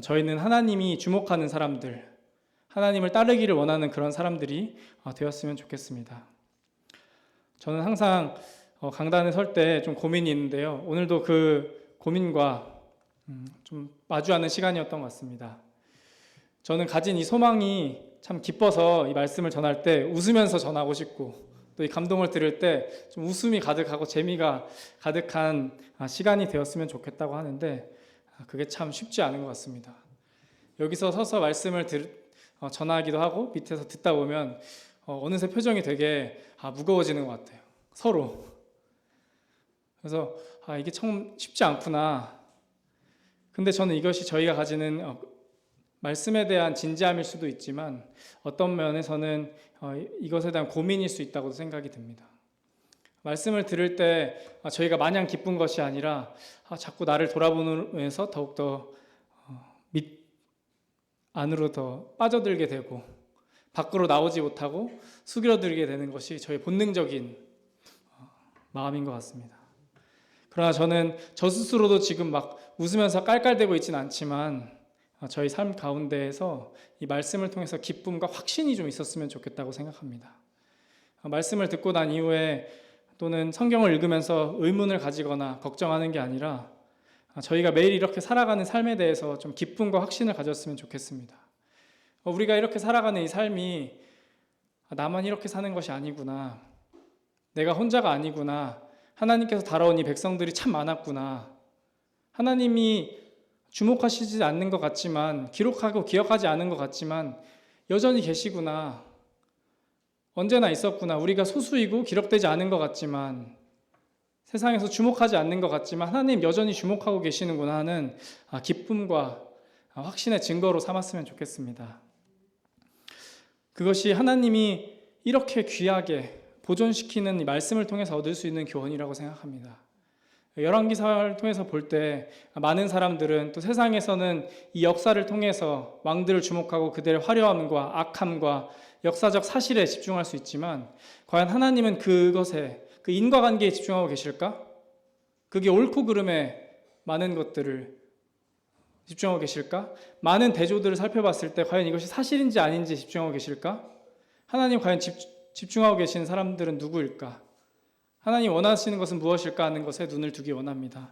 저희는 하나님이 주목하는 사람들, 하나님을 따르기를 원하는 그런 사람들이 되었으면 좋겠습니다. 저는 항상 강단에 설 때 좀 고민이 있는데요. 오늘도 그 고민과 좀 마주하는 시간이었던 것 같습니다. 저는 가진 이 소망이 참 기뻐서 이 말씀을 전할 때 웃으면서 전하고 싶고, 또 또 이 감동을 들을 때 좀 웃음이 가득하고 재미가 가득한 시간이 되었으면 좋겠다고 하는데 그게 참 쉽지 않은 것 같습니다. 여기서 서서 말씀을 전하기도 하고 밑에서 듣다 보면 어느새 표정이 되게 무거워지는 것 같아요. 서로. 그래서 이게 참 쉽지 않구나. 근데 저는 이것이 저희가 가지는 말씀에 대한 진지함일 수도 있지만 어떤 면에서는 이것에 대한 고민일 수 있다고 생각이 듭니다. 말씀을 들을 때 저희가 마냥 기쁜 것이 아니라 자꾸 나를 돌아보면서 더욱더 안으로 더 빠져들게 되고 밖으로 나오지 못하고 수그러들게 되는 것이 저의 본능적인 마음인 것 같습니다. 그러나 저는 저 스스로도 지금 막 웃으면서 깔깔대고 있지는 않지만 저희 삶 가운데에서 이 말씀을 통해서 기쁨과 확신이 좀 있었으면 좋겠다고 생각합니다. 말씀을 듣고 난 이후에 또는 성경을 읽으면서 의문을 가지거나 걱정하는 게 아니라 저희가 매일 이렇게 살아가는 삶에 대해서 좀 기쁨과 확신을 가졌으면 좋겠습니다. 우리가 이렇게 살아가는 이 삶이 나만 이렇게 사는 것이 아니구나. 내가 혼자가 아니구나. 하나님께서 다뤄온 이 백성들이 참 많았구나. 하나님이 주목하시지 않는 것 같지만, 기록하고 기억하지 않은 것 같지만 여전히 계시구나. 언제나 있었구나. 우리가 소수이고 기록되지 않은 것 같지만, 세상에서 주목하지 않는 것 같지만 하나님 여전히 주목하고 계시는구나 하는 기쁨과 확신의 증거로 삼았으면 좋겠습니다. 그것이 하나님이 이렇게 귀하게 보존시키는 이 말씀을 통해서 얻을 수 있는 교훈이라고 생각합니다. 열왕기사를 통해서 볼 때 많은 사람들은 또 세상에서는 이 역사를 통해서 왕들을 주목하고 그들의 화려함과 악함과 역사적 사실에 집중할 수 있지만 과연 하나님은 그것에 그 인과관계에 집중하고 계실까? 그게 옳고 그름에 많은 것들을 집중하고 계실까? 많은 대조들을 살펴봤을 때 과연 이것이 사실인지 아닌지 집중하고 계실까? 하나님 과연 집중하고 계신 사람들은 누구일까? 하나님 원하시는 것은 무엇일까 하는 것에 눈을 두기 원합니다.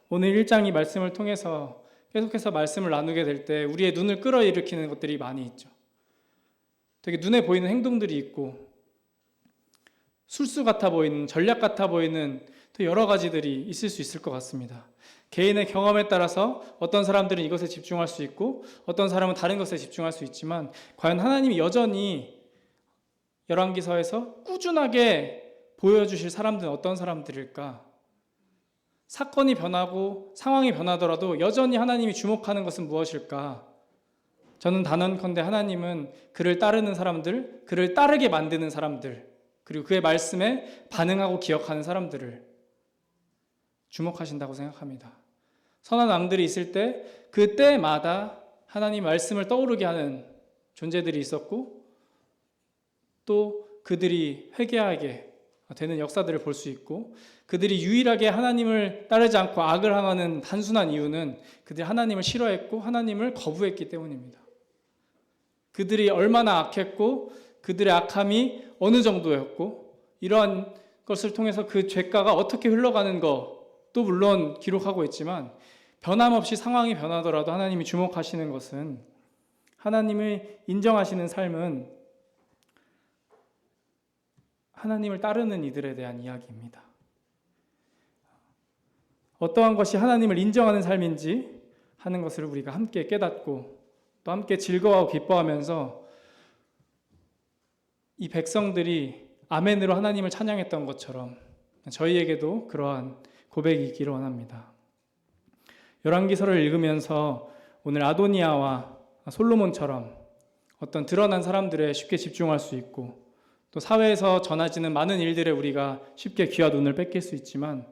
오늘 1장 이 말씀을 통해서 계속해서 말씀을 나누게 될 때 우리의 눈을 끌어일으키는 것들이 많이 있죠. 되게 눈에 보이는 행동들이 있고 술수 같아 보이는, 전략 같아 보이는 또 여러 가지들이 있을 수 있을 것 같습니다. 개인의 경험에 따라서 어떤 사람들은 이것에 집중할 수 있고 어떤 사람은 다른 것에 집중할 수 있지만 과연 하나님이 여전히 열왕기서에서 꾸준하게 보여주실 사람들은 어떤 사람들일까? 사건이 변하고 상황이 변하더라도 여전히 하나님이 주목하는 것은 무엇일까? 저는 단언컨대 하나님은 그를 따르는 사람들, 그를 따르게 만드는 사람들, 그리고 그의 말씀에 반응하고 기억하는 사람들을 주목하신다고 생각합니다. 선한 왕들이 있을 때 그때마다 하나님 말씀을 떠오르게 하는 존재들이 있었고 또 그들이 회개하게 되는 역사들을 볼 수 있고 그들이 유일하게 하나님을 따르지 않고 악을 행하는 단순한 이유는 그들이 하나님을 싫어했고 하나님을 거부했기 때문입니다. 그들이 얼마나 악했고 그들의 악함이 어느 정도였고 이러한 것을 통해서 그 죄가가 어떻게 흘러가는 것도 물론 기록하고 있지만 변함없이 상황이 변하더라도 하나님이 주목하시는 것은 하나님을 인정하시는 삶은 하나님을 따르는 이들에 대한 이야기입니다. 어떠한 것이 하나님을 인정하는 삶인지 하는 것을 우리가 함께 깨닫고 또 함께 즐거워하고 기뻐하면서 이 백성들이 아멘으로 하나님을 찬양했던 것처럼 저희에게도 그러한 고백이 있기를 원합니다. 열왕기서를 읽으면서 오늘 아도니아와 솔로몬처럼 어떤 드러난 사람들에 쉽게 집중할 수 있고 또 사회에서 전해지는 많은 일들에 우리가 쉽게 귀와 눈을 뺏길 수 있지만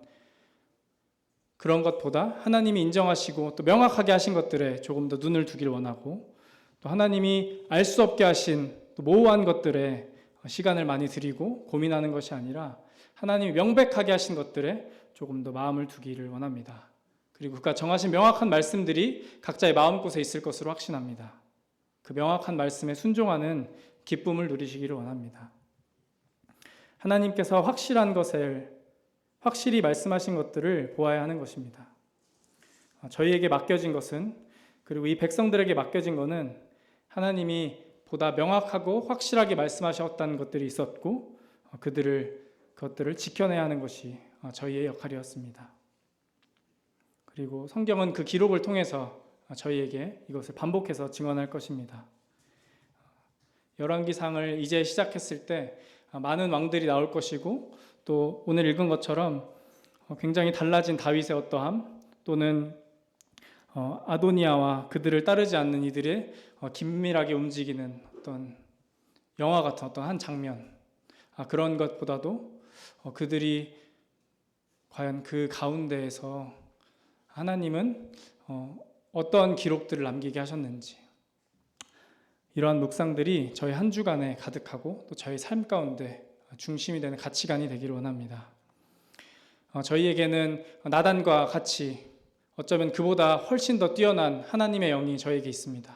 그런 것보다 하나님이 인정하시고 또 명확하게 하신 것들에 조금 더 눈을 두길 원하고 또 하나님이 알 수 없게 하신 또 모호한 것들에 시간을 많이 들이고 고민하는 것이 아니라 하나님이 명백하게 하신 것들에 조금 더 마음을 두기를 원합니다. 그리고 그가 정하신 명확한 말씀들이 각자의 마음곳에 있을 것으로 확신합니다. 그 명확한 말씀에 순종하는 기쁨을 누리시기를 원합니다. 하나님께서 확실한 것을 확실히 말씀하신 것들을 보아야 하는 것입니다. 저희에게 맡겨진 것은 그리고 이 백성들에게 맡겨진 것은 하나님이 보다 명확하고 확실하게 말씀하셨다는 것들이 있었고 그것들을 지켜내야 하는 것이 저희의 역할이었습니다. 그리고 성경은 그 기록을 통해서 저희에게 이것을 반복해서 증언할 것입니다. 열왕기상을 이제 시작했을 때 많은 왕들이 나올 것이고, 또 오늘 읽은 것처럼 굉장히 달라진 다윗의 어떠함, 또는 아도니아와 그들을 따르지 않는 이들의 긴밀하게 움직이는 어떤 영화 같은 어떤 한 장면, 그런 것보다도 그들이 과연 그 가운데에서 하나님은 어떤 기록들을 남기게 하셨는지, 이러한 묵상들이 저희 한 주간에 가득하고 또 저희 삶 가운데 중심이 되는 가치관이 되기를 원합니다. 저희에게는 나단과 같이 어쩌면 그보다 훨씬 더 뛰어난 하나님의 영이 저에게 있습니다.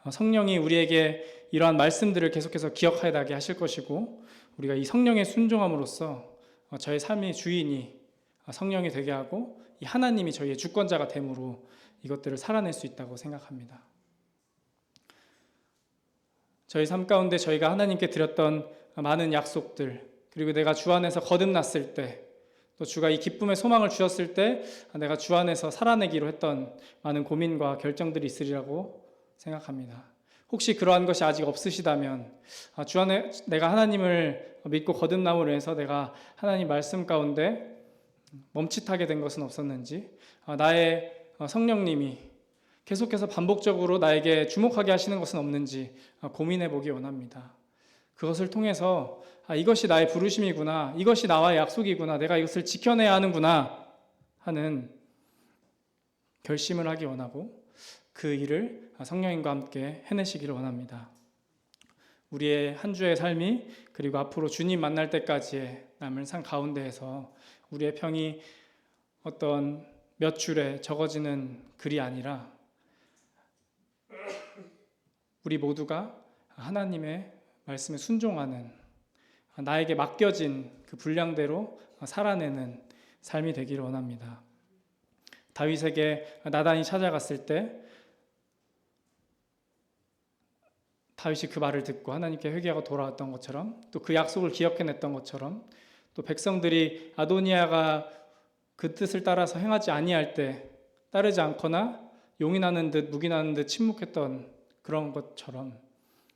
성령이 우리에게 이러한 말씀들을 계속해서 기억하게 나게 하실 것이고, 우리가 이 성령에 순종함으로써 저의 삶의 주인이 성령이 되게 하고 이 하나님이 저희의 주권자가 됨으로 이것들을 살아낼 수 있다고 생각합니다. 저희 삶 가운데 저희가 하나님께 드렸던 많은 약속들, 그리고 내가 주 안에서 거듭났을 때, 또 주가 이 기쁨의 소망을 주셨을 때 내가 주 안에서 살아내기로 했던 많은 고민과 결정들이 있으리라고 생각합니다. 혹시 그러한 것이 아직 없으시다면, 주 안에 내가 하나님을 믿고 거듭남으로 해서 내가 하나님 말씀 가운데 멈칫하게 된 것은 없었는지, 나의 성령님이 계속해서 반복적으로 나에게 주목하게 하시는 것은 없는지 고민해 보기 원합니다. 그것을 통해서 이것이 나의 부르심이구나, 이것이 나와의 약속이구나, 내가 이것을 지켜내야 하는구나 하는 결심을 하기 원하고, 그 일을 성령님과 함께 해내시기를 원합니다. 우리의 한 주의 삶이, 그리고 앞으로 주님 만날 때까지의 남은 삶 가운데에서 우리의 평이 어떤 몇 줄에 적어지는 글이 아니라, 우리 모두가 하나님의 말씀에 순종하는, 나에게 맡겨진 그 분량대로 살아내는 삶이 되기를 원합니다. 다윗에게 나단이 찾아갔을 때 다윗이 그 말을 듣고 하나님께 회개하고 돌아왔던 것처럼, 또 그 약속을 기억해냈던 것처럼, 또 백성들이 아도니아가 그 뜻을 따라서 행하지 아니할 때 따르지 않거나 용인하는 듯 묵인하는 듯 침묵했던 그런 것처럼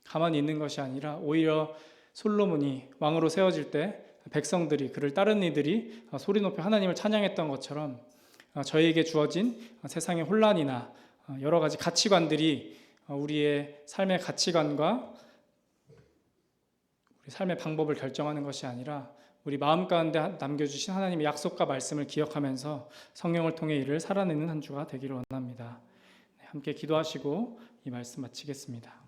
가만히 있는 것이 아니라, 오히려 솔로몬이 왕으로 세워질 때 백성들이, 그를 따르는 이들이 소리 높여 하나님을 찬양했던 것처럼, 저희에게 주어진 세상의 혼란이나 여러 가지 가치관들이 우리의 삶의 가치관과 우리 삶의 방법을 결정하는 것이 아니라, 우리 마음 가운데 남겨주신 하나님의 약속과 말씀을 기억하면서 성령을 통해 이를 살아내는 한 주가 되기를 원합니다. 함께 기도하시고 이 말씀 마치겠습니다.